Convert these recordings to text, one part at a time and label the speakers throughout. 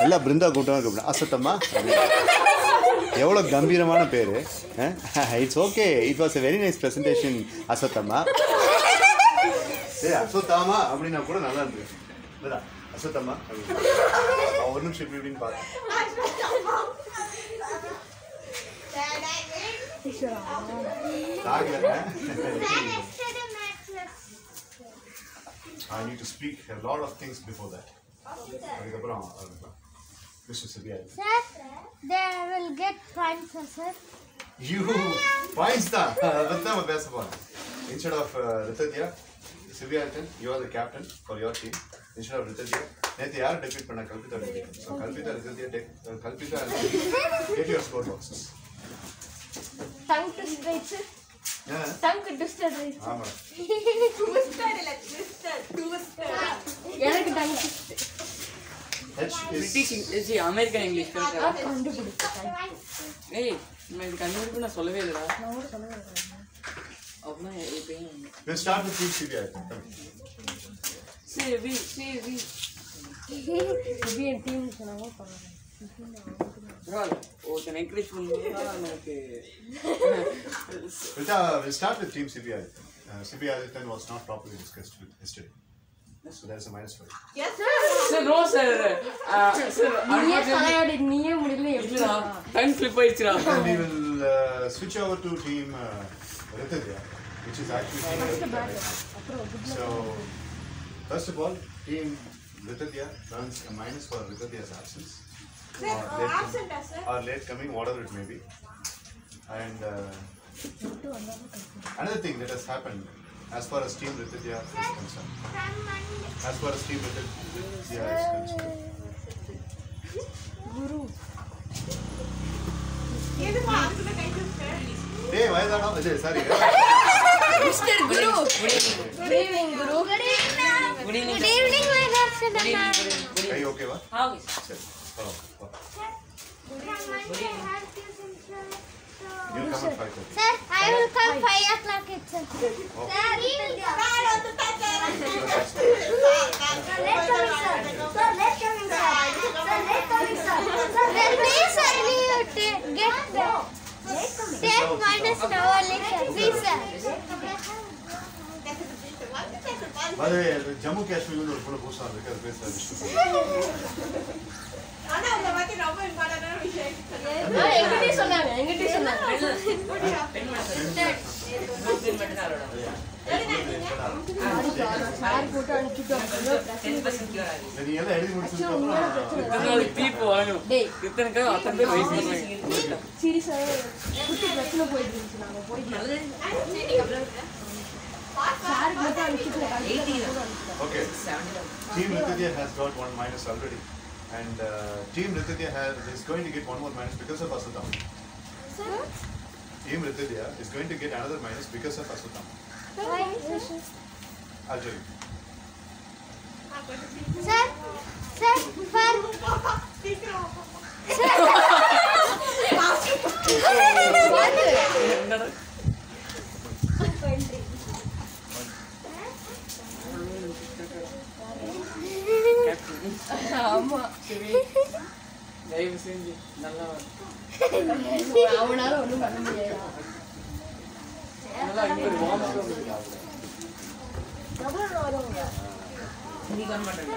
Speaker 1: ಎಲ್ಲ ಬೃಂದ ಕೂಟ ಅಸತ್ತಮ್ಮ ಎವಳೋ ಗಂಭೀರமான பேர் it's okay it was a very nice presentation ಅಸತ್ತಮ್ಮ சரி அசத்தாமா அப்படின்னா கூட நல்லா இருந்துச்சு இல்லைடா அசத்தம்மா ஒரு நிமிஷம் இப்படி இப்படின்னு பாரு I need to speak a lot of things before that. Mr. Sibia.
Speaker 2: Sir, they will get points, sir.
Speaker 1: You points da. That's the best one. Instead of Ritadya, Sibia, you are the captain for your team. Instead of Ritadya, nethi yaar defeat panna Kalpita. So Kalpita, Ritadya take Kalpita and get your score boxes.
Speaker 2: Tongue twister, sir.
Speaker 1: Yeah.
Speaker 2: Tongue twister, sir.
Speaker 1: Ama.
Speaker 3: Twister illa twister.
Speaker 2: எனக்கு tongue twister.
Speaker 4: British English, American English. Hey, मैं convert ना सोलवे ले रहा. अपना ये पे.
Speaker 1: We'll start with Sibia.
Speaker 4: CV.
Speaker 2: भी team सुनाओ पड़ा.
Speaker 4: Well, वो तो encourage करना ना कि.
Speaker 1: We'll start with Team Sibia. Sibia was not properly discussed with history. So there's a minus for it.
Speaker 3: Yes, sir.
Speaker 4: Sir, no, sir. Sir,
Speaker 2: நீயே தலையாடி நீயே முடியல எப்படி
Speaker 4: time flip ஆயிடுச்சுடா.
Speaker 1: Then we will switch over to Team Ritadya, which is actually Team Ritadya. So, first of all, Team Ritadya earns a minus for Ritadya's absence.
Speaker 3: Sir, absent, sir.
Speaker 1: Or late coming, whatever it may be. And another thing that has happened as far as Team Ritadya is concerned. As far as Team Ritadya is concerned.
Speaker 2: Guru.
Speaker 3: This is what I'm going to say.
Speaker 1: Hey, why is that not? Sorry.
Speaker 2: Mr. Guru. Good evening, Guru. Good evening. Good evening, my lord.
Speaker 1: Are you okay, va?
Speaker 4: हाँ.
Speaker 1: Sir. You'll come at 5:30.
Speaker 2: Sir, I will come 5 o'clock itself. Sir, please, sir, take minus now only, sir. Please, sir.
Speaker 1: By the way, Jammu Kashmir will put a post on because
Speaker 3: ஆனா அத பத்தி ரொம்ப இம்பார்ட்டன்டான விஷயம்
Speaker 2: எங்கிட்ட சொன்னாங்க sir போட்டு அனுப்பிட்டோம்
Speaker 1: நீ எல்லாம் எழுதி முடிச்சதுக்கு
Speaker 4: people வாங்கணும். இத்தனை பேர் அத்தனை பேர் வெயிட் பண்றாங்க.
Speaker 2: சீரியஸா குட்டி பிரச்சனை போயிட்டு இருந்துச்சு நாங்க போயிட்டு சார் போட்டு அனுப்பிட்டோம்.
Speaker 1: Okay. Team Ritadya has got one minus already. And Team Ritadya is going to get one more minus because of Asutam.
Speaker 2: Sir?
Speaker 1: Team Ritadya is going to get another minus because of Asutam.
Speaker 2: Why?
Speaker 1: I'll tell you.
Speaker 2: Sir, for
Speaker 4: என்னடா?
Speaker 2: ஆமா
Speaker 4: தயவு செஞ்சு நல்லா
Speaker 2: அவனால ஒண்ணும் பண்ண முடியாது.
Speaker 4: நல்லா இங்க ஒரு வார்ம் அப் நீ பண்ண மாட்டேங்க.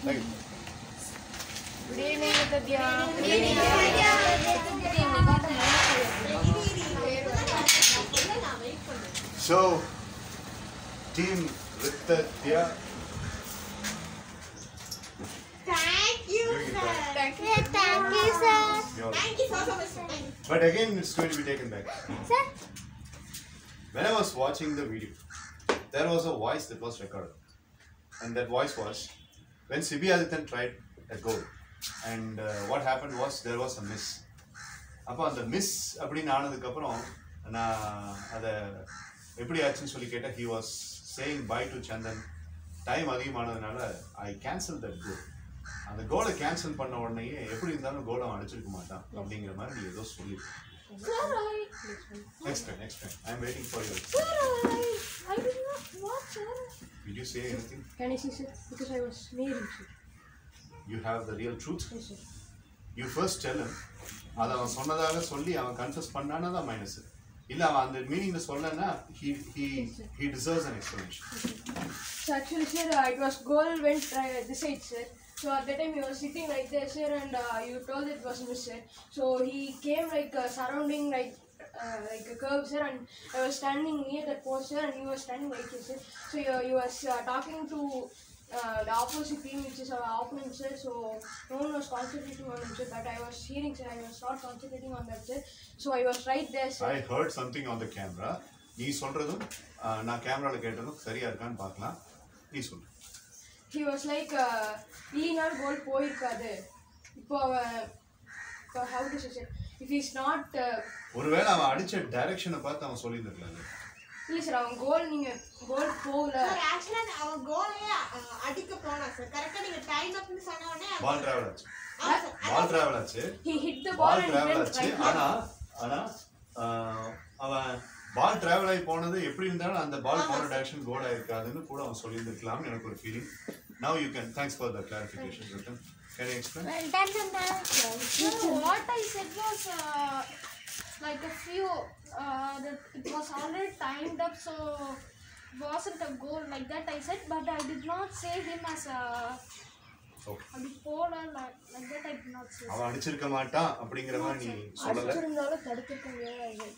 Speaker 1: Thank you.
Speaker 2: Good evening, Ritadya. Good evening.
Speaker 1: So, Team Ritadya.
Speaker 3: Thank you, sir.
Speaker 2: Thank you, sir.
Speaker 3: Thank you so much, sir.
Speaker 1: But again, it's going to be taken back.
Speaker 2: Sir,
Speaker 1: When I was watching the video, there was a voice that was recorded. And that voice was, when Sibia tried a goal. And what happened was, there was a miss. அப்போ அந்த miss அப்படின்னு ஆனதுக்கப்புறம் நான் அதை எப்படி ஆச்சுன்னு சொல்லி கேட்டேன். He was saying bye to Chandan. Time அதிகமானதுனால ஐ கேன்சல் தட் கோல். அந்த கோலை கேன்சல் பண்ண உடனேயே எப்படி இருந்தாலும் கோலை அடிச்சிருக்க மாட்டான் அப்படிங்கிற மாதிரி நீ ஏதோ சொல்லி Explain. I'm waiting for you.
Speaker 2: Sir, I did not what, sir?
Speaker 1: Did you say anything?
Speaker 2: Can I see, sir? Because I was sneering, sir.
Speaker 1: You have the real truth?
Speaker 2: Yes, sir.
Speaker 1: You first tell him. அதை அவன் சொன்னதாக சொல்லி அவன் confuse பண்ணானா தான் minus. இல்ல அவன் அந்த மீனிங்ல சொல்லனா he deserves an explanation.
Speaker 2: So actually, sir, it was goal went this side, sir. So at that time he was sitting like this, sir, and you told it was miss, sir. So he came like surrounding like a curve, sir, and I was standing near that post, sir, and he was standing like this, sir. So he was talking to the opposite team, which is our opponent, sir. So no one was concentrating on him, sir, but I was hearing, sir. I was not concentrating on that, sir. So I was right there, sir.
Speaker 1: I heard something on the camera. நீ சொல்றதும் நான் கேமரால கேட்டதும் சரியா இருக்கான்னு பார்க்கலாம். நீ சொல்லு.
Speaker 2: He was like இல்லினால் கோல் போயிருக்காது. இப்போ how to say, if he's not
Speaker 1: ஒருவேளை அவன் அடிச்ச டைரக்ஷனை பார்த்து அவன் சொல்லியிருந்திருக்கலாம்ல.
Speaker 2: இல்ல சார் அவன் கோல் போகல.
Speaker 3: சார் ஆக்சுவலா அவன் கோலே அடிக்க போனா சார். கரெக்ட்டா நீங்க டைம் அப்னு சொன்ன உடனே
Speaker 1: பால் டிராவல் ஆச்சு.
Speaker 2: He hit the ball and
Speaker 1: travel
Speaker 2: went
Speaker 1: ஆச்சு.
Speaker 2: right.
Speaker 1: ஆனா அவன் பால் டிராவல் ஆகி போனது எப்படி இருந்தாலும் அந்த பால் போன டைரக்ஷன் கோல் ஆயிருக்காதுன்னு கூட அவன் சொல்லியிருந்திருக்கலாம்னு எனக்கு ஒரு feeling. Now you can. Thanks for the clarification, Ritan. Can you explain?
Speaker 5: Well done, Sir, what I said was like a few that it was already timed up, so wasn't a goal like that I said, but I did not say him as a bowler like that. I did not say.
Speaker 1: அவன் அடிச்சிருக்க மாட்டான் அப்படிங்கிற மாதிரி நீ சொல்லல.
Speaker 2: இருந்தாலும் தடுத்துக்க முடியாது.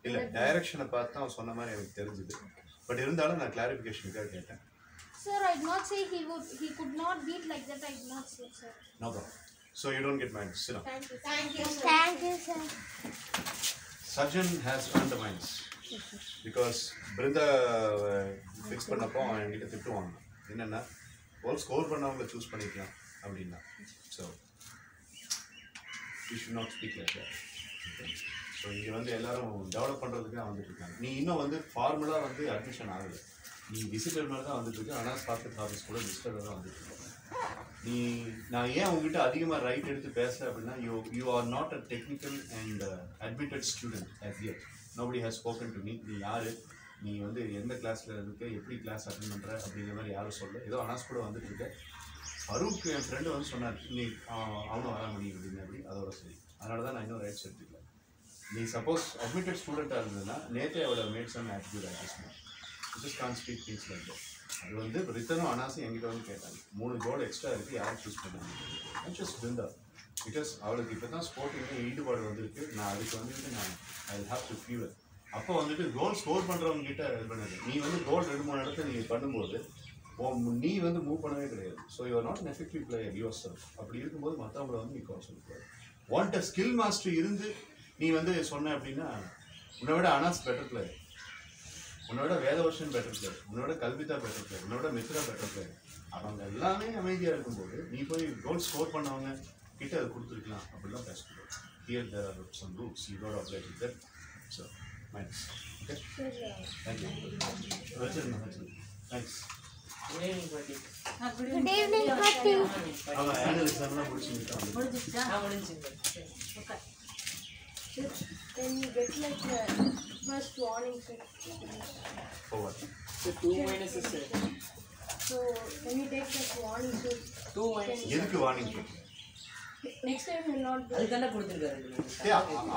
Speaker 1: இல்ல டைரக்ஷனை பார்த்து அவன் சொன்ன மாதிரி எனக்கு தெரிஞ்சது. பட் இருந்தாலும் நான் கிளாரிஃபிகேஷனுக்காக கேட்டேன்.
Speaker 5: Sir, I did not say he could not beat like that. I did not say, sir.
Speaker 1: No problem. So you don't get minus. Sit down.
Speaker 3: Thank you, sir.
Speaker 5: Thank you, sir.
Speaker 1: Sarjan has earned the minus. Because Brinda fix பண்ணப்போ அவன் என்கிட்ட திட்டுவாங்க. என்னன்னா goal score பண்ணவங்கள choose பண்ணிக்கலாம் அப்படின்னா. So you should not speak like that. So இங்கே வந்து எல்லாரும் டெவலப் பண்ணுறதுக்காக வந்துட்டு இருக்காங்க. நீ இன்னும் வந்து ஃபார்முலாக வந்து அட்மிஷன் ஆகலை. நீ விசிட்டர் மாதிரி தான் வந்துட்டு இருக்கு. ஆனால் ஸ்பார்க்கட் ஆஃபீஸ் கூட விசிட்டர் தான் வந்துட்டு இருக்கேன். நான் ஏன் உங்ககிட்ட அதிகமாக ரைட் எடுத்து பேசுகிறேன் அப்படின்னா you are not a technical and admitted student as yet. nobody has spoken to me. நீ யார், நீ வந்து எந்த கிளாஸில் இருக்க, எப்படி கிளாஸ் அட்டன் பண்ணுற அப்படிங்கிற மாதிரி யாரும் சொல்ல. ஏதோ அனாஸ் கூட வந்துட்டு இருக்க. ஃபரூக் என் ஃப்ரெண்டு வந்து சொன்னார் நீ அவனும் வர முடியும் அப்படின்னு. அப்படி அதோட சரி. அதனால தான் நான் இன்னும் ரைட்ஸ் எடுத்துக்கல. நீ சப்போஸ் அட்மிட்டட் ஸ்டூடெண்ட்டாக இருந்ததுன்னா நேற்றே அவளை மேட் சம் ஆட்டிடியூட் ஆகிடுச்சுன்னா just can't speak things like that. அது வந்து ரித்தனும் அனாஸும் என்கிட்ட வந்து கேட்டாங்க 3 கோல் எக்ஸ்ட்ரா இருக்குது, யாரும் சூஸ் பண்ணாங்க. ஜஸ்ட் பிருந்தா பிகாஸ் அவளுக்கு இப்போ தான் ஸ்போர்ட்டிங்கு ஈடுபாடு வந்துருக்கு. நான் அதுக்கு வந்துட்டு நான் I will have to fever. அப்போ வந்துட்டு கோல் ஸ்கோர் பண்ணுறவங்க கிட்ட இது பண்ணுது. நீ வந்து கோல் 2-3 இடத்துல நீ பண்ணும்போது நீ வந்து மூவ் பண்ணவே கிடையாது. So you are not an effective player your self. அப்படி இருக்கும்போது மற்றவங்கள வந்து நீ குறை சொல்லக்கூடாது. வாண்ட் அ ஸ்கில் மாஸ்டர் இருந்து நீ வந்து சொன்ன அப்படின்னா உன்னை விட அனாஸ் பெட்டர் பிளேயர், உன்னோட வேதவர்ஷன் பெட்டர் பிளேயர், உன்னோட கல்விதா பெட்டர் பிளேயர், உன்னோட மித்ரா பெட்டர் பிளேயர். அவங்க எல்லாமே அமைதியாக இருக்கும்போது நீ போய் கோல் ஸ்கோர் பண்ணவங்க கிட்ட அதை கொடுத்துருக்கலாம். அப்படிலாம் பேசக்கூடாது. Here there are some rules you got apply to that. So minus. Okay, thank you. Thanks.
Speaker 5: Good evening, Patti.
Speaker 1: அவன் ஆனுவல் எக்ஸாம்லாம் முடிச்சுட்டான்.
Speaker 2: Then you get like the first warning, sir.
Speaker 1: For what?
Speaker 4: So 2 minuses, sir.
Speaker 2: So when you take that warning, sir,
Speaker 4: 2 minus.
Speaker 1: எதுக்கு warning கேட்குறேன்?
Speaker 2: next time you will not do.
Speaker 4: அதுதானே கொடுத்துருக்காரு.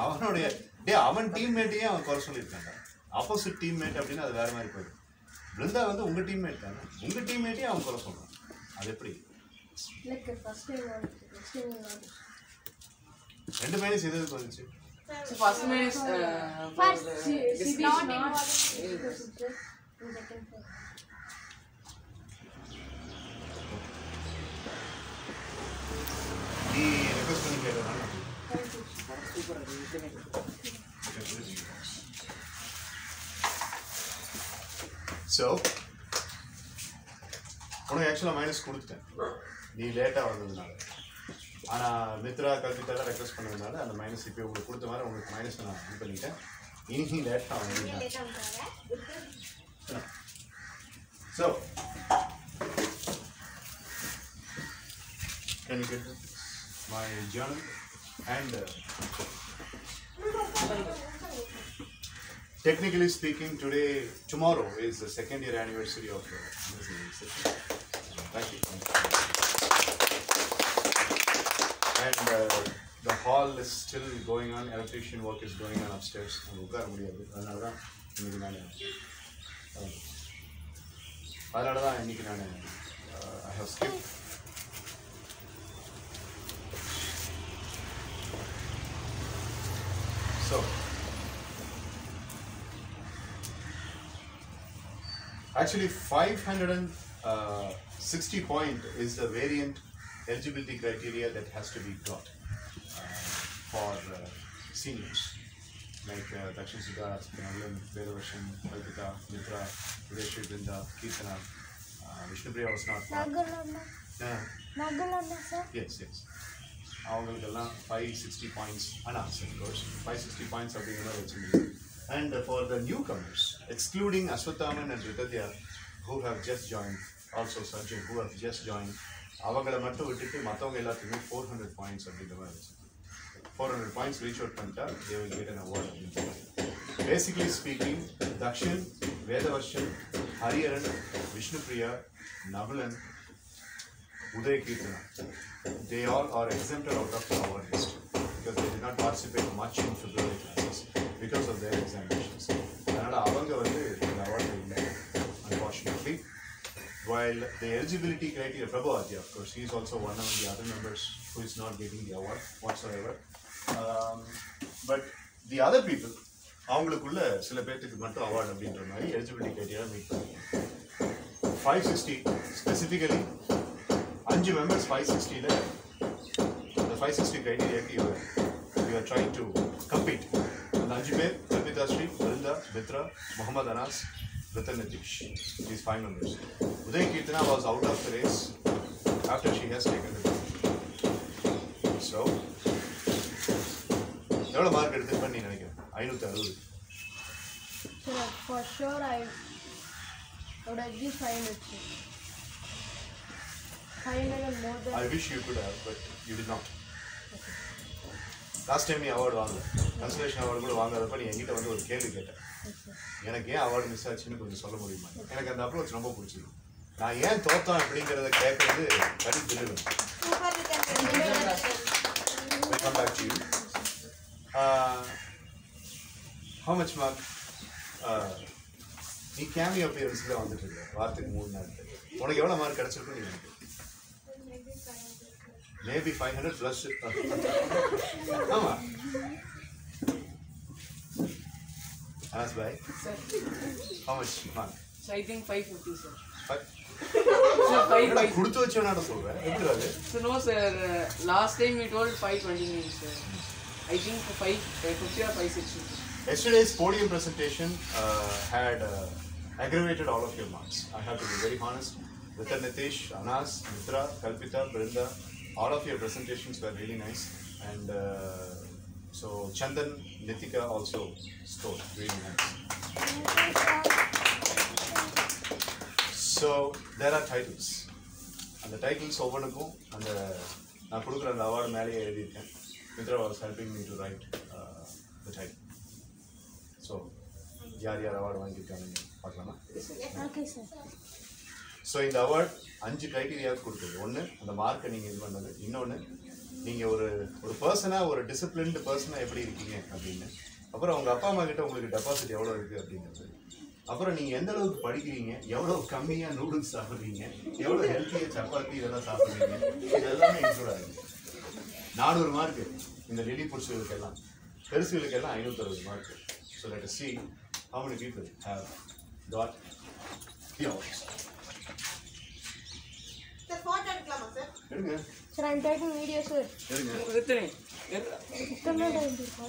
Speaker 1: அவனுடைய அவன் டீம்மேட்டையே அவன் குறை சொல்லியிருக்காங்க. ஆப்போசிட் டீம்மேட் அப்படின்னா அது வேற மாதிரி போயிடும். பிருந்தா வந்து உங்கள் டீம்மேட் தானே, உங்கள் டீம்மேட்டையே அவன் குறை சொல்கிறான். அது எப்படி?
Speaker 2: Like the first time one, next time you will not do.
Speaker 1: 2 minus எதுக்கு வந்துச்சு?
Speaker 4: So first minus
Speaker 5: First,
Speaker 2: CB
Speaker 5: not
Speaker 2: is not
Speaker 5: involved.
Speaker 2: in second part.
Speaker 1: நீ ரெக்வஸ்ட் பண்ணி கேட்கறான். ஸோ உனக்கு ஆக்சுவலாக மைனஸ் கொடுத்துட்டேன் நீ லேட்டாக வந்ததுனால. ஆனால் மித்ரா கல்வித்தாலாம் ரெக்வஸ்ட் பண்ணதுனால அந்த மைனஸ் இப்போ உங்களுக்கு கொடுத்த மாதிரி உங்களுக்கு மைனஸ் நான் இது பண்ணிட்டேன். இனி லேட்டாக வந்தீங்க. So can you get my journal and Technically speaking, tomorrow is the 2nd year anniversary of Amazing Session. Thank you. And the hall is still going on. Electrician work is going on upstairs. I have skipped. So, actually 560 point is the variant eligibility criteria that has to be got for seniors. Like Dakshin Siddharth, Navulan, Vedavarsham, Kalpita, Mitra, Udeshri, Brinda, Kirtana, Vishnupriya was not part.
Speaker 5: Nagalanda, sir.
Speaker 1: Yes. அவங்களுக்கெல்லாம் 560 points unanswered course 560 points அப்படிங்கிற வச்சிருந்தது. And for the newcomers, excluding Aswathaman and Ritadya, who have just joined, also Sajjan, who have just joined, அவங்கள மட்டும் விட்டுட்டு மற்றவங்க எல்லாத்துக்குமே 400 points அப்படிங்கிற மாதிரி வச்சு 400 points reach out பண்ணிட்டா they will get an award. Basically speaking, Dakshin, Vedavarsham, Hariharan, Vishnupriya, Navulan, Uday Kirtana, they all are exempted out of the award list because they did not participate much in February classes because of their examinations. Another avanga vandu the award illa, unfortunately. While the eligibility criteria, Prabhu Adya, of course, he is also one of the other members who is not getting the award whatsoever. But the other people, அவங்களுக்குள்ள சில பேருக்கு மட்டும் award அப்படின்ற மாதிரி eligibility criteria meet பண்ணுங்க. 560 specifically 5 members 560 the 560 criteria you are trying to compete. And 5 பேர் Kalpita Sri, Brinda, Mitra, Muhammad Anas, Ratan Nitish. These 5 members. Uday Kirtana was out of the race after she has taken the test. So, எவ்வளோ mark எடுத்துருப்பேன்னு நீ நினைக்கிறேன்? 560.
Speaker 2: Sir, for sure I would at least 500. 500 and more than.
Speaker 1: I wish you could have, but you did not. Last time நீ award வாங்கல, cancellation award கூட வாங்காதப்ப நீ என்கிட்ட வந்து ஒரு கேள்வி கேட்டேன், எனக்கு ஏன் அவார்டு மிஸ் ஆச்சுன்னு கொஞ்சம் சொல்ல முடியுமா? எனக்கு அந்த அப்ரோச் ரொம்ப பிடிச்சிது. நான் ஏன் தோத்தேன் அப்படிங்கிறத கேட்கறது கடி தெரியும். Welcome back to you. How much mark? நீ கேமியோ அப்பியரன்ஸ்ல வந்துட்டு இருக்க வாரத்துக்கு 3 நாள். உனக்கு எவ்வளோ மார்க் கிடைச்சிருக்கும் நீ நினைக்கிறேன்? Maybe 500 plus. Ama. Anas bhai.
Speaker 4: Sir.
Speaker 1: How much mark?
Speaker 4: So I think 550, sir.
Speaker 1: Sir,
Speaker 4: 550.
Speaker 1: குடுத்து வச்சவனாட சொல்றேன். எப்படி அது?
Speaker 4: So no sir, last time we told 529, sir. I think 550 or 560.
Speaker 1: Yesterday's podium presentation had aggravated all of your marks. I have to be very honest. Ratan Nitish, Anas, Mitra, Kalpita, Brinda, all of your presentations were really nice, and so Chandan, Nitika also scored really nice. So there are titles, and the titles ஒவ்வொன்றுக்கும் அந்த நான் கொடுக்குற அந்த award மேலேயே எழுதியிருக்கேன். Mitra was helping me to write the title. So யார் award வாங்கியிருக்காங்க பார்க்கலாமா?
Speaker 5: Okay, sir.
Speaker 1: ஸோ இந்த அவார்ட் 5 கிரைட்டீரியாவுக்கு கொடுக்குது. ஒன்று அந்த மார்க்கை நீங்கள் இது பண்ணது, இன்னொன்று நீங்கள் ஒரு பர்சனாக ஒரு டிசிப்ளின்டு பர்சனாக எப்படி இருக்கீங்க அப்படின்னு, அப்புறம் உங்கள் அப்பா அம்மா கிட்ட உங்களுக்கு டெபாசிட் எவ்வளோ இருக்குது அப்படிங்கிறது, அப்புறம் நீங்கள் எந்த அளவுக்கு படிக்கிறீங்க, எவ்வளோ கம்மியாக நூடுல்ஸ் சாப்பிட்றீங்க, எவ்வளோ ஹெல்த்தியாக சப்பாத்தி இதெல்லாம் சாப்பிட்றீங்க, இது எல்லாமே இன்க்ளூட் ஆகுது. 400 மார்க்கு இந்த லிலி புடிச்சதுக்கெல்லாம், பெருசுகளுக்கெல்லாம் 560 mark. So let us see how many people have got the awards.
Speaker 3: Sir, photo எடுக்கலாமா சார்?
Speaker 1: எடுங்க.
Speaker 2: Sir, I'm taking video, sir.
Speaker 1: எடுங்க.
Speaker 4: Rithani.
Speaker 2: Kannada hindi ko.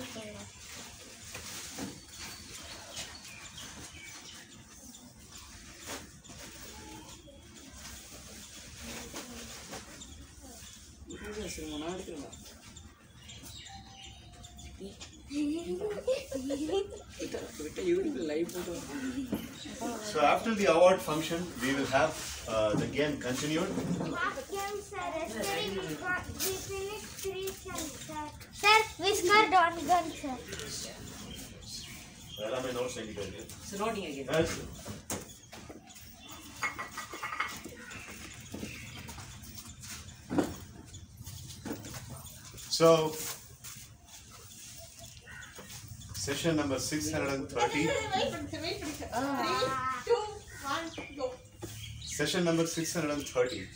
Speaker 4: Sir, நான் எடுக்கிறேன். விட்ட யூடியூப்ல லைவ் போட்டு
Speaker 1: So after the award function, we will have the game continued.
Speaker 6: Half game, sir. Yesterday we finished 3 chunks, sir. Sir, we scored 1 gun, sir.
Speaker 1: Where are my notes indicated?
Speaker 4: So noting again.
Speaker 1: Yes. So, session number 630.
Speaker 3: Wait. 3, 2, 1, go.
Speaker 1: Session number 630,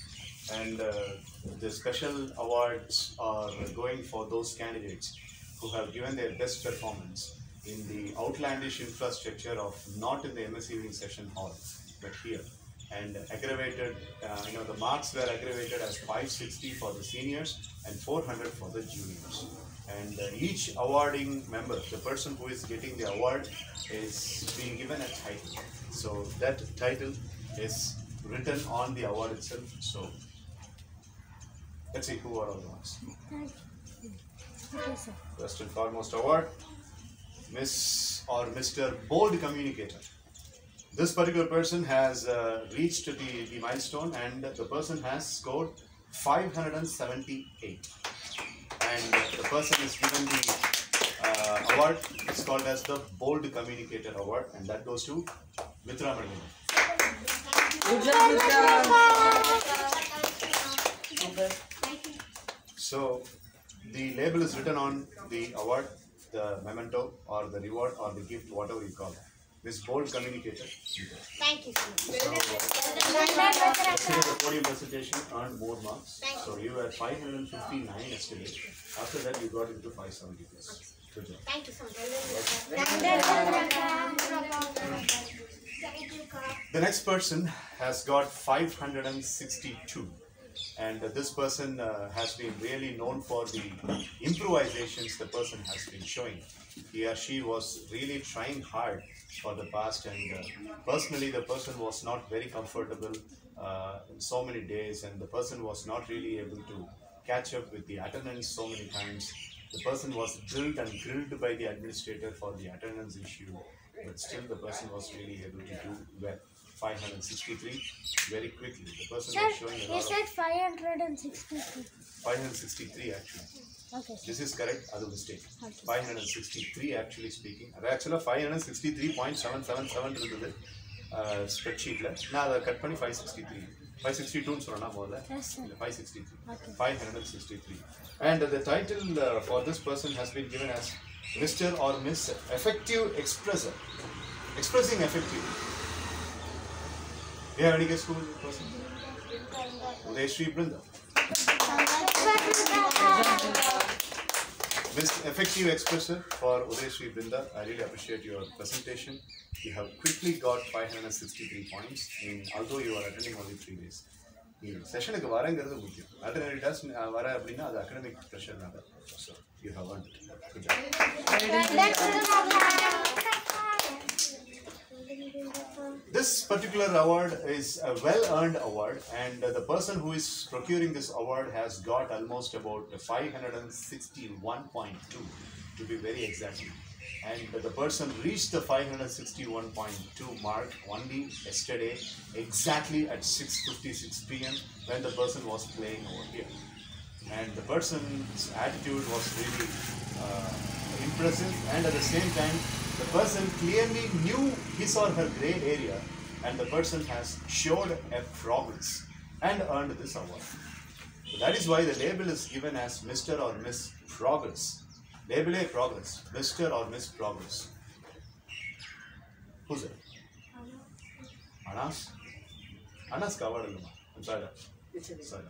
Speaker 1: and the special awards are going for those candidates who have given their best performance in the outlandish infrastructure of not in the MSc session hall, but here. And aggravated, the marks were aggravated as 560 for the seniors and 400 for the juniors. And each awarding member, the person who is getting the award, is being given a title. So that title is written on the award itself. So let's see who are all the ones. First and foremost award, Miss or Mr. Bold Communicator. This particular person has reached the milestone, and the person has scored 578. And the person is given the award. It's called as the Bold Communicator Award, and that goes to Mitra Madhuri.
Speaker 4: Good job, Mr.
Speaker 1: So the label is written on the award, the memento or the reward or the gift, whatever you call it. Miss Bold Communicator.
Speaker 6: Thank you, sir.
Speaker 1: Yesterday the podium presentation earned more marks. So you were 559 yesterday. After that you got into 570 plus. Good job.
Speaker 6: Thank you so much.
Speaker 1: The next person has got 562, and this person has been really known for the improvisations the person has been showing. He or she was really trying hard for the past, and personally the person was not very comfortable in so many days, and the person was not really able to catch up with the attendance so many times. The person was drilled and grilled by the administrator for the attendance issue, but still the person was really able to do well. 563 very quickly. The person
Speaker 6: Sir,
Speaker 1: was showing a
Speaker 6: you
Speaker 1: lot of
Speaker 6: said 563.
Speaker 1: 563 actually.
Speaker 6: Okay, sir.
Speaker 1: This is correct, other mistake. 563 actually speaking. Actually 563.777 இருந்தது ஸ்ப்ரெட்ஷீட்ல. நான் அதை cut பண்ணி 563. 562 சொன்னா முதல்ல.
Speaker 6: Yes, sir.
Speaker 1: 563.
Speaker 6: Okay.
Speaker 1: 563. And the title for this person has been given as Mr. or Miss Effective Expresser. Expressing effective. Do you have any guess who is the person? Udayashree Brinda. Miss Effective Expresser for Udayashree Brinda. I really appreciate your presentation. You have quickly got 563 points, although you are attending only 3 days. Session-க்கு வரங்கிறது முக்கியம். Attending task வர அப்படினா அது academic pressure நால. So you have earned it. Good job. This particular award is a well-earned award, and the person who is procuring this award has got almost about 561.2 to be very exact. And the person reached the 561.2 mark only yesterday, exactly at 6:56 p.m. when the person was playing over here. And the person's attitude was really impressive, and at the same time, the person clearly knew his or her gray area, and the person has showed a progress and earned this award. So that is why the label is given as Mr. or Miss Progress. Label A Progress, Mr. or Miss Progress. Who's it? Anas? Anas covered in the I'm sorry. Sorry.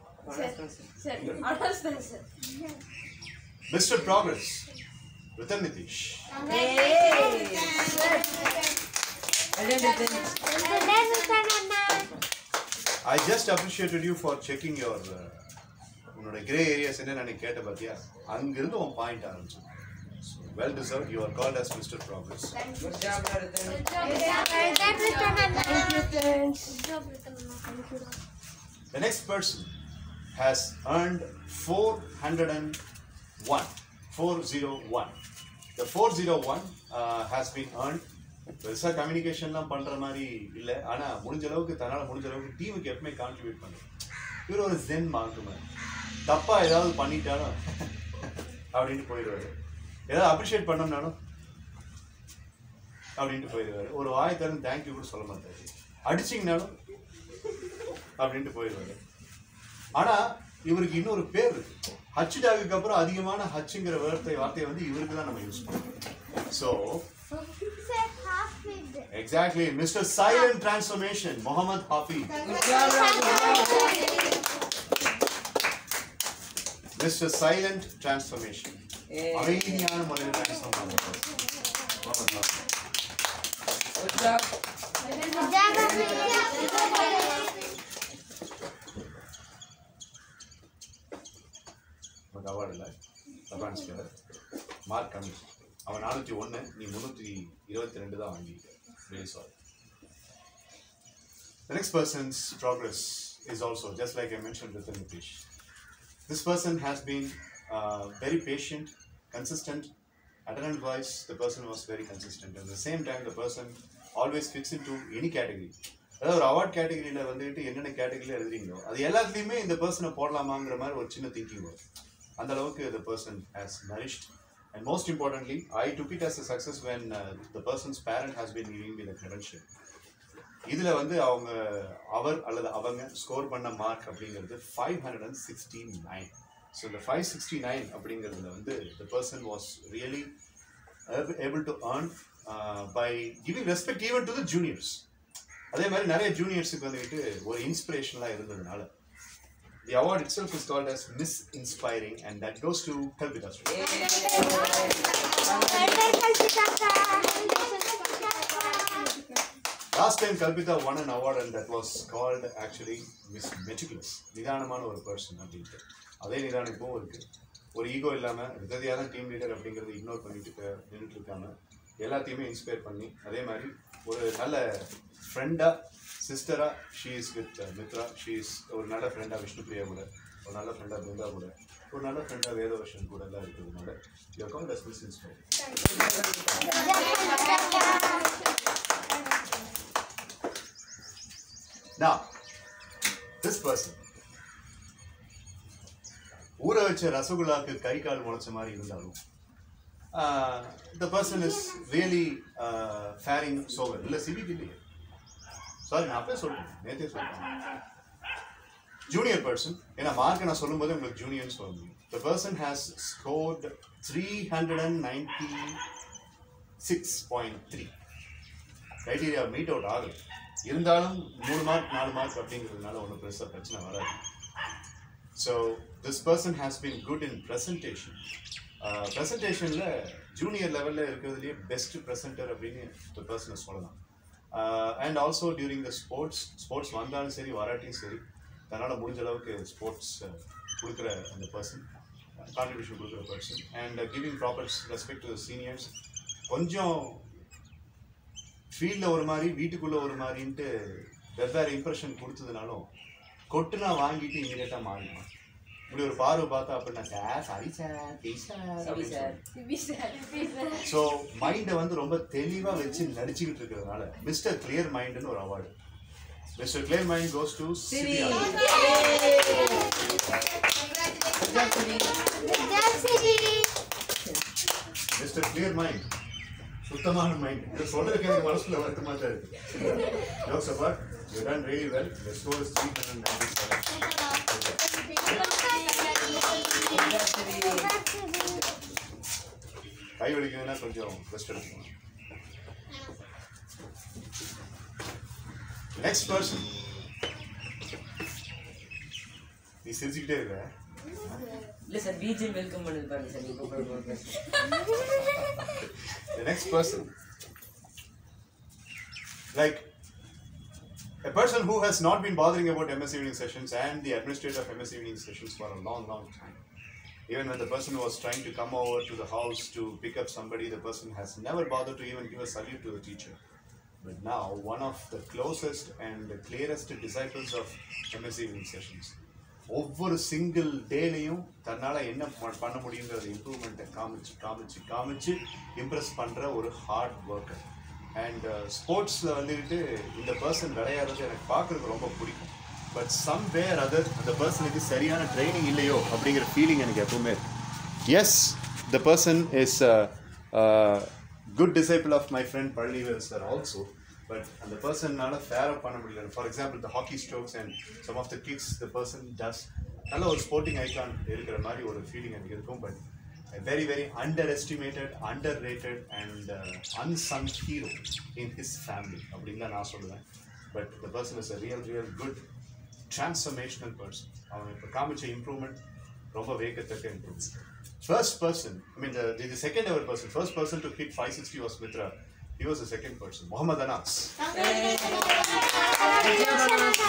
Speaker 1: Mr. Progress, Ratan Nitish. I just appreciated you for checking your grey areas in and கேட்ட பாத்தியா அங்கிருந்து உன் point ஆரம்பிச்சு. Well deserved. You are called as Mr. Progress.
Speaker 4: Good job, Ratan.
Speaker 1: The next person has earned 401. 401. The 401 has been earned பெருசாக கம்யூனிகேஷன்லாம் பண்ணுற மாதிரி இல்லை. ஆனால் முடிஞ்ச அளவுக்கு தன்னால் முடிஞ்ச அளவுக்கு டீமுக்கு எப்பவுமே கான்ட்ரிபியூட் பண்ணும். இவர் ஒரு ஜென் மார்க்கு மாதிரி. தப்பாக ஏதாவது பண்ணிட்டாலும் அப்படின்ட்டு போயிடுவார். ஏதாவது அப்ரிஷியேட் பண்ணோம்னாலும் அப்படின்ட்டு போயிடுவார். ஒரு வாய் தரம் தேங்க்யூ கூட சொல்ல மாட்டார். அடிச்சிங்கனாலும் அப்படின்ட்டு போயிடுவார். ஆனால் இவருக்கு இன்னொரு பேர் இருக்கு. ஹச் டாகுக்கு அப்புறம் அதிகமான ஹச்சுங்கிற வார்த்தையை வந்து இவருக்கு தான் நம்ம யூஸ் பண்ணுறோம். So exactly, Mr. Silent Transformation, Mohammad Hafiz. Mr. Silent Transformation. அமைதியான முறையில் டிரான்ஸ்ஃபார்ம் பண்ணுறது Mohammad Hafiz. நமக்கு அவார்டு இல்லை, தபான்ஸ்கர் மார்க் கம்மி. அவன் 401, நீ 322 தான் வாங்கியிருக்க. Really sorry. The next person's progress is also just like I mentioned with Nitish. This person has been very patient, consistent. Attendance wise, the person was very consistent. At the same time, the person always fits into any category. அதாவது ஒரு award கேட்டகரியில் வந்துட்டு என்னென்ன கேட்டகரியில் எழுதுறீங்களோ அது எல்லாத்துலேயுமே இந்த பர்சனை போடலாமாங்கிற மாதிரி ஒரு சின்ன திங்கிங் வரும். அந்த அளவுக்கு the person has nourished. And most importantly, I took it as a success when the person's parent has been giving me the credential. இதில் வந்து அவர் அல்லது அவங்க ஸ்கோர் பண்ண மார்க் அப்படிங்கிறது 569. ஸோ இந்த 569 அப்படிங்கிறதுல வந்து the person was really able to earn by giving respect even to the juniors. அதே மாதிரி நிறைய ஜூனியர்ஸுக்கு வந்துட்டு ஒரு இன்ஸ்பிரேஷனலாக இருந்ததுனால the award itself is called as Miss Inspiring, and that goes to Kalpita. Last time Kalpita won an award and that was called actually Miss Meticulous. நிதானமான ஒரு person அப்படின்ட்டு. அதே நிதானம் இப்போவும் இருக்கு. ஒரு ஈகோ இல்லாமல் விதவியான டீம் லீடர் அப்படிங்கிறது இக்னோர் பண்ணிட்டு நின்றுட்டு இருக்காம எல்லாத்தையுமே இன்ஸ்பயர் பண்ணி அதே மாதிரி ஒரு நல்ல ஃப்ரெண்டாக சிஸ்டராக she is with Mitra. She is ஒரு நல்ல ஃப்ரெண்டாக விஷ்ணுபிரியா கூட, ஒரு நல்ல ஃப்ரெண்டாக பிருந்தா கூட, ஒரு நல்ல ஃப்ரெண்டாக வேதவர்ஷன் கூட எல்லாம் இருக்கிறதுனால you are called as miss inspire. Now, this person ஊற வச்ச ரசகுல்லாக்கு கை கால் முளைச்ச மாதிரி இருந்தாலும் the person is really faring so well. இல்லை சிவிக்கு இல்லையே, சாரி நான் அப்பவே சொல்றேன், நேற்றே சொல்றேன். ஜூனியர் பர்சன், ஏன்னா மார்க் நான் சொல்லும்போது உங்களுக்கு ஜூனியர்னு சொல்ல முடியும். The person has scored 396.3. criteria meet out ஆகலை. இருந்தாலும் 3 மார்க் 4 மார்க் அப்படிங்கிறதுனால ஒன்றும் பெருசாக பிரச்சனை வராது. So this person has been good in presentation. ப்ரெசன்டேஷனில் ஜூனியர் லெவலில் இருக்கிறதுலேயே பெஸ்ட் ப்ரெசென்டர் அப்படின்னு இந்த பர்சனை சொல்லலாம். And also during the sports வந்தாலும் சரி வராட்டியும் சரி தன்னால் முடிஞ்ச அளவுக்கு ஸ்போர்ட்ஸ் கொடுக்குற அந்த பர்சன், கான்ட்ரிபியூஷன் கொடுக்குற person. And giving proper respect to the seniors. கொஞ்சம் ஃபீல்டில் ஒரு மாதிரி வீட்டுக்குள்ளே ஒரு மாதிரின்ட்டு வெவ்வேறு இம்ப்ரெஷன் கொடுத்ததுனாலும் கொட்டுனா வாங்கிட்டு இமீடியட்டாக மாறிடுவான். இப்படி ஒரு பார்வை பார்த்தா அப்படின்னா சார் சாரி சார். ஸோ மைண்டை வந்து ரொம்ப தெளிவாக வச்சு நடிச்சுக்கிட்டு இருக்கிறதுனால மிஸ்டர் கிளியர் மைண்டுன்னு ஒரு award. Mister clear mind goes to Sivi. Mister clear mind, சுத்தமான மைண்ட். இதை சொல்றதுக்கு எனக்கு மனசுல வருத்தமா தான் இருக்கு. Jokes apart, you done really well. The score is 397. கை வலிக்குதுன்னா கொஞ்சம் ரெஸ்ட் எடுக்கணும். நெக்ஸ்ட் பர்சன், நீ சிரிச்சுக்கிட்டே இருக்க.
Speaker 4: இல்ல சார் பிஜிஎம் வெல்கம் பண்ணுது பாருங்க sir.
Speaker 1: The next person, like a person who has not been bothering about MS evening sessions and the administrator of MS evening sessions for a long time. Even when the person was trying to come over to the house to pick up somebody, the person has never bothered to even give a salute to the teacher. But now, one of the closest and the clearest disciples of MS evening sessions. ஒவ்வொரு single டேலையும் தன்னால் என்ன பண்ண முடியுங்கிற இம்ப்ரூவ்மெண்ட்டை காமிச்சு Impress பண்ணுற ஒரு hard worker. And ஸ்போர்ட்ஸில் வந்துட்டு இந்த பர்சன் விளையாடுறது எனக்கு பார்க்குறதுக்கு ரொம்ப பிடிக்கும். பட் சம்வேர் அதர் அந்த பர்சனுக்கு சரியான ட்ரைனிங் இல்லையோ அப்படிங்கிற ஃபீலிங் எனக்கு எப்பவுமே இருக்கு. Yes, the person is good disciple of my friend Palanivel sir also. But அந்த பர்சன்னால ஃபேராக பண்ண முடியல. For example the hockey strokes and some of the kicks the person does நல்ல ஒரு ஸ்போர்ட்டிங் ஐக்கான் இருக்கிற மாதிரி ஒரு ஃபீலிங் எனக்கு இருக்கும். But very very underestimated, underrated and unsung hero in his family அப்படின்னா நான் சொல்லுவேன். But the person is a real good transformational person. அவன் இப்போ காமிச்ச இம்ப்ரூவ்மெண்ட் ரொம்ப வேகத்தக்க improvement. First person, I mean the second ever person, first person to hit 560 was Mitra. He was the second person, Muhammad Anas.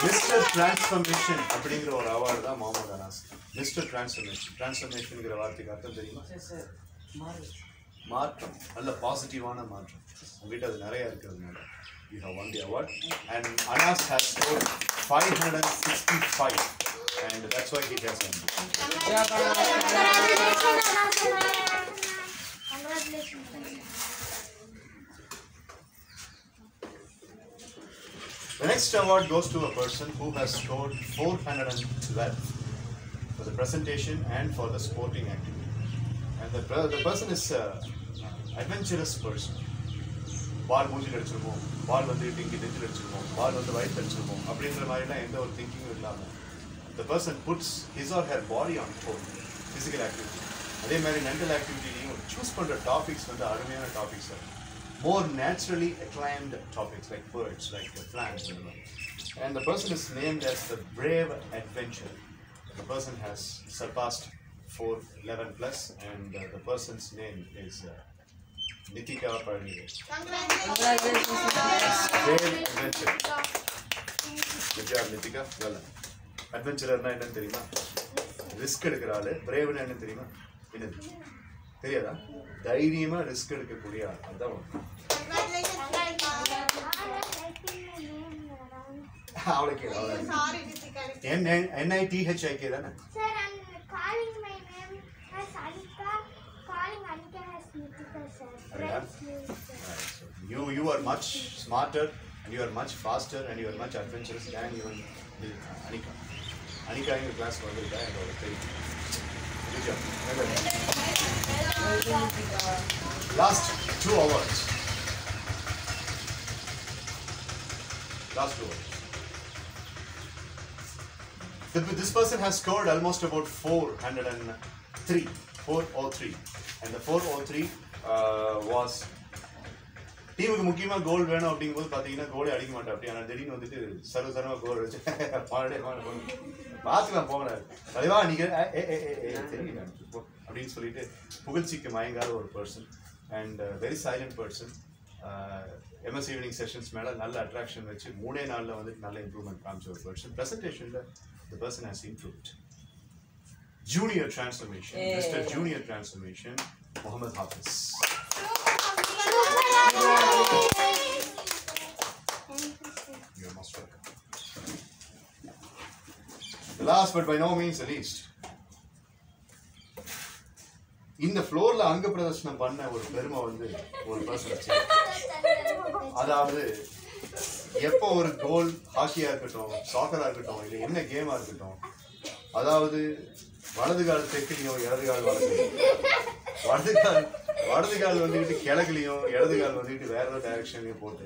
Speaker 1: Mr. Transformation அப்படிங்கிற ஒரு award தான் Mohammed Anas. Mister transformation, டிரான்ஸ்ஃபர்மேஷன்ங்கிற வார்த்தைக்கு அர்த்தம் தெரியுமா? மாற்றம், நல்ல பாசிட்டிவான மாற்றம். உங்ககிட்ட அது நிறைய இருக்கிறதுனால you have won the award. And Anas has scored 565 and that's why he has won. The next award goes to a person who has scored 412 for the presentation and for the sporting activity. And the person is adventurous person. பால் மூஞ்சில் அடிச்சிருமோ, பால் வந்து இங்கே நெஞ்சில் அடிச்சிருமோ, பால் வந்து வயிற்று அடிச்சிருமோ அப்படின்ற மாதிரிலாம் எந்த ஒரு திங்கிங்கும் இல்லாமல் the person puts his or her body on hold, physical activity. அதே மாதிரி மென்டல் ஆக்டிவிட்டிலையும் சூஸ் பண்ணுற டாபிக்ஸ் வந்து அருமையான topics, more naturally acclaimed topics like birds, like plants. And the person is named as the Brave Adventurer. The person has surpassed 411 plus and the person's name is Nitika Parnive. Brave Adventurer. Good job, Nitika. Well done. Adventurer na enna theriyuma? Risk edukiraale. Brave na enna theriyuma? Enna theriyada? தைரியமா risk எடுக்கக்கூடிய ஆள். அதான் அவளுக்கு NITHIK தானே? You are much smarter and you are much faster and you are much adventurous than even Anika. Anika in the class வந்திருக்கா என்னோட தெரியும். Good job. Last two awards. This person has scored almost about 403, and the 403 was டீமுக்கு முக்கியமா கோல் வேணும் அப்படிங்கும்போது பாத்தீங்கன்னா கோலே அடிக்க மாட்டேன் அப்படி. ஆனால் திடீர்னு வந்துட்டு சர்வசரமா கோல் வச்சு பார்த்துக்கலாம் போகிறாரு தலைவா நீங்க தெரியல அப்படின்னு சொல்லிட்டு புகழ்ச்சிக்கு மயங்காத ஒரு person and very silent person. MS evening sessions மேலே நல்ல அட்ராக்ஷன் வச்சு 3 நாளில் வந்துட்டு நல்ல இம்ப்ரூவ்மெண்ட் காமிச்ச ஒரு பர்சன். ப்ரெசன்டேஷனில் the person has improved. Junior transformation, mister junior transformation, Mohammad Hafeez. You're most welcome. The last but by no means the least, இந்த ஃப்ளோர்ல அங்க பிரதர்ஷனம் பண்ண ஒரு பெருமை வந்து ஒரு பர்சன் வச்சு. அதாவது எப்போ ஒரு கோல், ஹாக்கியா இருக்கட்டும், சாக்கரா இருக்கட்டும், இல்லை என்ன கேமா இருக்கட்டும், அதாவது வலது கால் தெற்குலையும் இடது கால் வலது கால் வந்துக்கிட்டு கிழக்குலையும் இடது கால் வந்துக்கிட்டு வேற ஒரு டைரக்ஷன்லையும் போட்டு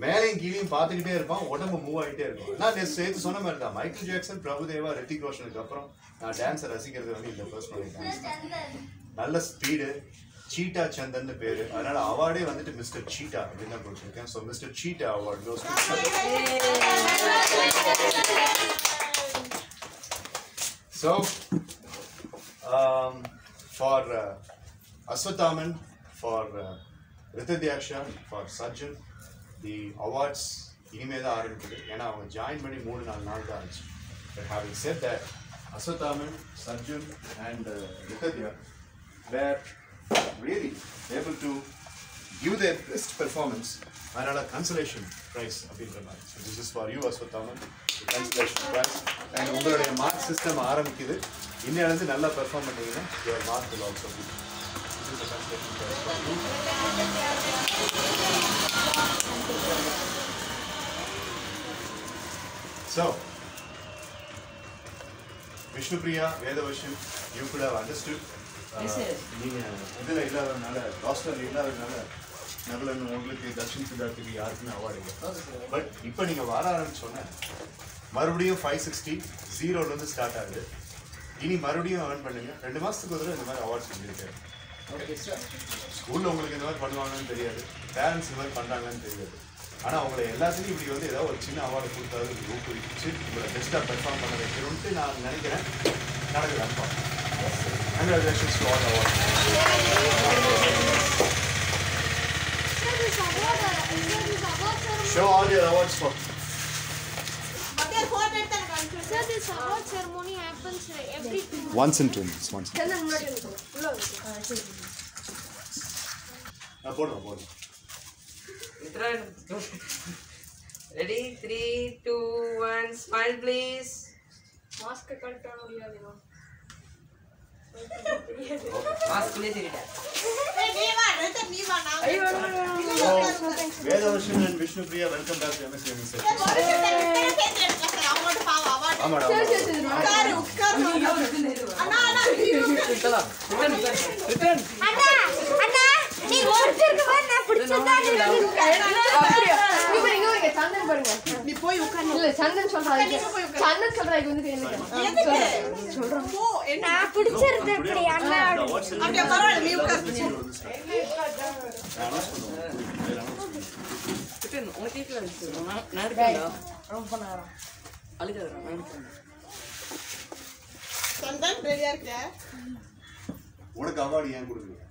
Speaker 1: மேலையும் கீழையும் பார்த்துக்கிட்டே இருப்பான், உடம்பு மூவ் ஆகிட்டே இருக்கும். நான் சேர்த்து சொன்ன மாதிரி தான் மைக்கேல் ஜாக்சன், பிரபுதேவா, ரித்திக் ரோஷனுக்கு அப்புறம் நான் டான்ஸை ரசிக்கிறது வந்து இந்த பர்சனல் டான்ஸ். நல்ல ஸ்பீடு, சீட்டா சந்தன் பேரு, அதனால அவார்டே வந்துட்டு மிஸ்டர் சீட்டா அப்படின்னு தான் கொடுத்துருக்கேன். So mister cheetah award goes to. So for Aswathaman, for Ritadyaksha, for Sajjan, the awards இனிமே தான் ஆரம்பிக்குது. ஏன்னா அவங்க ஜாயின் பண்ணி 3-4 நாள் தான் ஆச்சு. But having said that, Aswathaman, Sajjan and Ritadya were really able to give their best performance. அதனால consolation prize அப்படின்ற மாதிரி. So this is for you, Aswathaman, the consolation prize. And உங்களுடைய மார்க் சிஸ்டம் ஆரம்பிக்குது. இன்னிலிருந்து நல்லா பெர்ஃபார்ம் பண்ணீங்கன்னா your mark will also be. This is the consolation prize for you. So, Vishnupriya, Vedavarsham, you could have understood. நீங்க இதுல இல்லாதனால ராஸ்டர்ல இல்லாதனால நகலன் உங்களுக்கு தர்ஷன் சித்தார்த்துக்கு யாருக்குமே அவார்டு இல்லை. பட் இப்போ நீங்க வர ஆரம்பிச்சோன்னே மறுபடியும் 560 0ல இருந்து ஸ்டார்ட் ஆகுது. இனி மறுபடியும் earn பண்ணுங்க. 2 மாசத்துக்கு ஒரு தடவை இந்த மாதிரி அவார்ட்ஸ் பண்ணிருக்காரு. ஸ்கூல்ல உங்களுக்கு இந்த மாதிரி பண்ணுவாங்கன்னு தெரியாது, பேரண்ட்ஸ் இந்த மாதிரி பண்றாங்கன்னு தெரியாது. ஆனா அவங்களை எல்லாத்துலயும் இப்படி வந்து ஏதாவது ஒரு சின்ன அவார்டு கொடுத்தாரு ஊக்குவிச்சு உங்களை பெஸ்டா பெர்ஃபார்ம் பண்ண வைக்கணும்னு நான் நினைக்கிறேன். நடக்குது. Congratulations to all the awards. Show all your awards for.
Speaker 5: Sir, this award ceremony happens every 2 months.
Speaker 1: Once in 2 months. Once. போடுறோம்.
Speaker 4: Ready? 3, 2, 1, smile please.
Speaker 2: Mask cut பண்ண முடியாதுனா
Speaker 4: மாஸ்க் லே தெரியுதா?
Speaker 1: Vedavarsham and Vishnupriya, welcome back to MSM.
Speaker 4: Return.
Speaker 6: நீ ஒருத்தருக்கு வந்து நான் பிடிச்சதானே
Speaker 2: சந்தன் பாருங்க.
Speaker 3: நீ போய் உட்கார்ந்து
Speaker 2: இல்ல சந்தன் சொல்றாங்க. சந்தன் சொல்றாங்க வந்து
Speaker 3: சொல்றேன். போ என்ன
Speaker 6: நான் பிடிச்சிருது அப்படி அண்ணா
Speaker 3: அப்படியே பரவாயில்லை நீ உட்கார்ந்து.
Speaker 4: Return. உனக்கு கேக்கல நான் இருக்கேன்டா. ரொம்ப நேரம். அழுகாதடா நான் இருக்கேன்.
Speaker 3: சந்தன் ரெடியா இருக்க?
Speaker 1: உனக்கு அவார்டு ஏன் கொடுக்குறீங்க?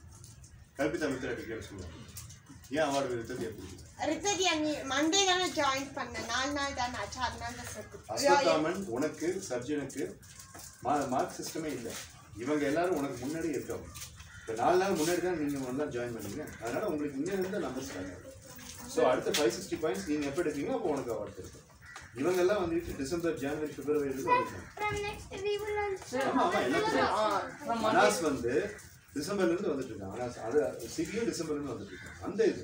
Speaker 1: கல்பிதா மித்ரா டிக்கெட் சொல்லுங்க. ஏன் அவார்டு விருது கொடுக்குறீங்க?
Speaker 3: ரித்ததியா நீ மண்டே தான ஜாயின் பண்ண 4 நாள் தான ஆச்சு அதனால தான் செத்து.
Speaker 1: அஸ்வத்தாமன் உனக்கு சர்ஜனுக்கு மார்க் சிஸ்டமே இல்லை. இவங்க எல்லாரும் உனக்கு முன்னாடி இருக்காங்க. இப்போ 4 நாள் முன்னாடி தான் நீங்கள் ஒன்றா ஜாயின் பண்ணீங்க. அதனால உங்களுக்கு இங்கே இருந்து நம்பர் ஸ்டார்ட் ஆகும். ஸோ அடுத்த 560 பாயிண்ட்ஸ் நீங்கள் எப்போ எடுக்கீங்களோ அப்போ உனக்கு அவார்டு இருக்கும். இவங்க எல்லாம் வந்துட்டு December, January, February
Speaker 6: from next we will also
Speaker 1: Anas வந்து டிசம்பர்ல இருந்து வந்துட்டு இருக்காங்க. அனாஸ் அது சிபியும் டிசம்பர்ல இருந்து வந்துட்டு இருக்காங்க. அந்த இது